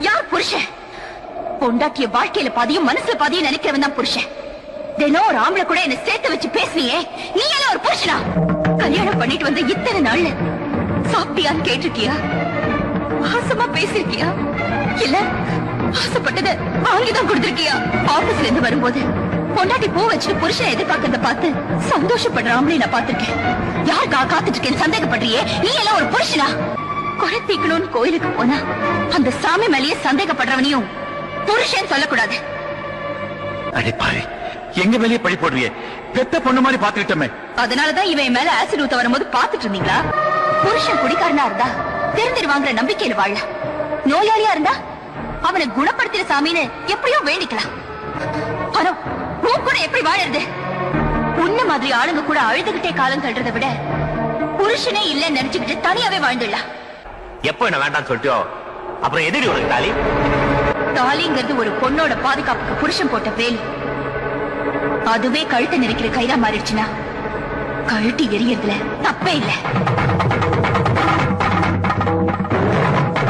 யார் புருஷன்? பொண்டாட்டிய வாழ்க்கையில பாதியும் மனசுல பாதியும் நினைக்கிறவன் தான் புருஷன். தினம் ஒரு ஆம்பளை கூட என்ன சேர்த்து வச்சு பேசுனியே, நீ எல்லாம் ஒரு புருஷனா? கல்யாணம் பண்ணிட்டு வந்து இத்தனை நாள்ல சாப்பிட்டியான்னு கேட்டிருக்கியா? ஆசமா பேசிருக்கியா? இல்ல ஆசைப்பட்டத வாங்கிதான் கொடுத்திருக்கியா? ஆபீஸ்ல இருந்து வரும்போது பொண்டாட்டி பூ வச்சுட்டு புருஷனை எதிர்பார்க்கறத பார்த்து சந்தோஷப்படுற ஆம்பளை நான் பார்த்திருக்கேன். யாருக்கா காத்துட்டு இருக்கேன்னு சந்தேகப்படுறியே, நீ எல்லாம் ஒரு புருஷனா? குறை தீக்கணும்னு கோயிலுக்கு போனா அந்த சாமி மேலேயே சந்தேகப்படுறவனையும் புருஷன் சொல்லக்கூடாது. அடே பாரு, எங்க மேலேயே பழி போடுறியே. பெத்த பொண்ணு மாதிரி பாத்துக்கிட்டோமே. அதனாலதான் இவன் மேல ஆசிட் ஊத்த வரும்போது பாத்துட்டு இருந்தீங்களா? புருஷன் குடிக்காரனா இருந்தா தெரிஞ்சிருவாங்கிற நம்பிக்கையில வாழ, நோயாளியா இருந்தா அவனை குணப்படுத்தின சாமின்னு எப்படியோ வேண்டிக்கலாம். ஆனா உன் கூட எப்படி வாழறது? உன்ன மாதிரி ஆளுங்க கூட அழுதுகிட்டே காலம் தள்ளுறதை விட புருஷனே இல்லன்னு நினைச்சுக்கிட்டு தனியாவே வாழ்ந்துடலாம். எப்போ என்ன வேண்டாம்னு சொல்லிட்டோ அப்புறம் எதிரி உனக்கு தாலி? தாலிங்கிறது ஒரு பொண்ணோட பாதுகாப்புக்கு புருஷன் போட்ட வேல். அதுவே கழுத்தை நெரிக்கிற கைதா மாறிடுச்சுன்னா கழுட்டி எரியறதுல தப்பே இல்லை.